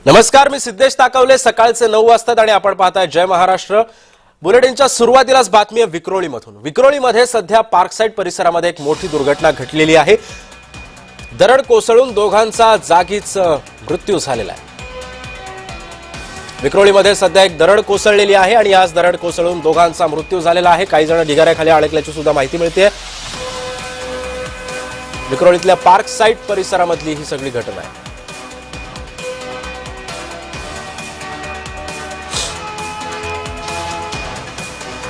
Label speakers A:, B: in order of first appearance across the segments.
A: नमस्कार, मी सिद्धेश ताकवले. सकाळचे 9 वाजतात आणि आपण पाहताय जय महाराष्ट्र. बुलेटिनच्या सुरुवातीलाच बातमी आहे विक्रोळीमधून. विक्रोळीमध्ये सध्या पार्कसाइड परिसरामध्ये एक मोठी दुर्घटना घडलेली आहे. दरड कोसळून दोघांचा जागीच मृत्यू झालेला आहे. विक्रोळीमध्ये सध्या एक दरड कोसळलेली आहे आणि याच दरड कोसळून दोघांचा मृत्यू झालेला आहे. काही जण ढिगाऱ्याखाली अडकल्याची सुद्धा माहिती मिळते. विक्रोळीतल्या पार्कसाइड परिसरामधली ही सगळी घटना आहे.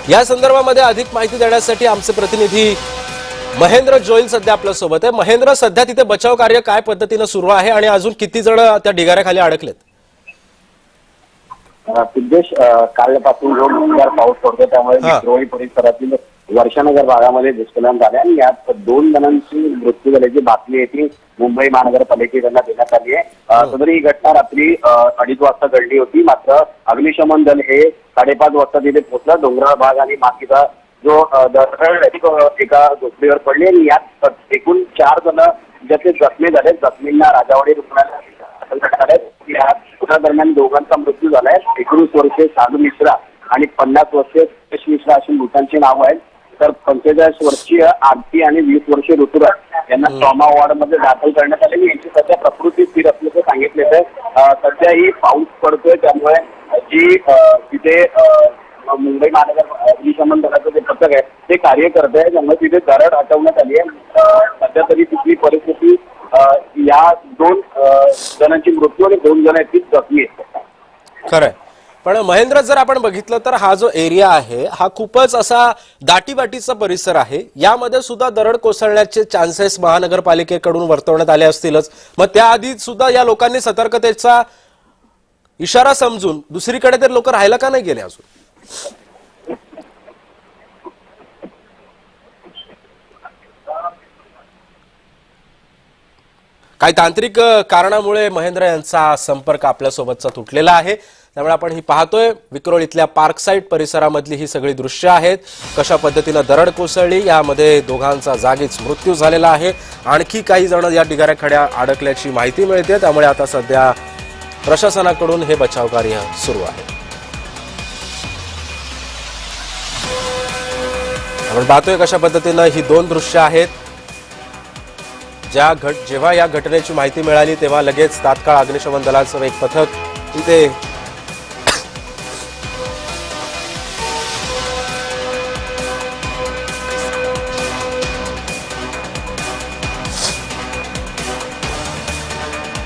A: या संदर्भामध्ये अधिक माहिती देण्यासाठी आमचे प्रतिनिधी महेंद्र जोईल सध्या आपल्या सोबत आहे. महेंद्र, सध्या तिथे बचाव कार्य काय पद्धतीने सुरू आहे आणि अजून किती जण त्या ढिगाऱ्याखाली अडकलेत?
B: सिद्धेश, कालपासून जोरदार पाऊस पडतो, त्यामुळे विक्रोळी परिसरातील वर्षानगर भागामध्ये भूस्खलन झाले आणि यात 2 जणांची मृत्यू झाल्याची बातमी येते. मुंबई महानगरपालिकेकडून देण्यात आली आहे. सदर ही घटना रात्री 2:30 वाजता घडली होती. मात्र अग्निशमन दल हे 5:30 वाजता तिथे पोहोचलं. डोंगराळ भाग आणि मातीचा जो दरड एका झोपडीवर पडली आणि यात एकूण 4 जण ज्याचे जखमी झाले. जखमींना राजावाडी रुग्णालयात या दरम्यान दोघांचा मृत्यू झालाय. 19 वर्षीय साधू मिश्रा आणि 50 वर्षीय सुरेश मिश्रा अशी मृतांची नावं आहेत. तर 45 वर्षीय आरती आणि 20 वर्षीय ऋतुराज यांना ट्रॉमा वॉर्ड मध्ये दाखल करण्यात आले. यांची सध्या प्रकृती स्थिर असल्याचं सांगितलेलं आहे. सध्याही पाऊस पडतोय, त्यामुळे जी तिथे मुंबई महानगर अग्निशमन दलाचं जे पथक आहे ते कार्य करत आहे. त्यामुळे तिथे दरड हटवण्यात आली आहे. सध्या तरी तिथली परिस्थिती या 2 जणांची मृत्यू आणि 2 जण आहेत जखमी आहेत.
A: खरंय, पण महेंद्र, जर आपण बघितलं तर हा जो एरिया आहे हा खूपच असा दाटीवाटीचा परिसर आहे. यामध्ये सुद्धा दरड कोसळण्याचे चान्सेस महानगरपालिकेकडून वर्तवण्यात आले असतीलच. मग त्याआधी सुद्धा या लोकांनी सतर्कतेचा इशारा समजून दुसरीकडे तर लोक राहायला का नाही गेले अजून? काही तांत्रिक कारणामुळे महेंद्र यांचा संपर्क आपल्यासोबतचा तुटलेला आहे. त्यामुळे आपण ही पाहतोय विक्रोळीतल्या पार्कसाइड परिसरामधली ही सगळी दृश्य आहेत. कशा पद्धतीनं दरड कोसळली, यामध्ये दोघांचा जागीच मृत्यू झालेला आहे. आणखी काही जण या ढिगाऱ्याखाली अडकल्याची माहिती मिळते. त्यामुळे आता सध्या प्रशासनाकडून हे बचाव कार्य सुरू आहे. आपण पाहतोय कशा पद्धतीनं ही 2 दृश्य आहेत. जेव्हा या घटनेची माहिती मिळाली तेव्हा लगेच तात्काळ अग्निशमन दलाचं एक पथक इथे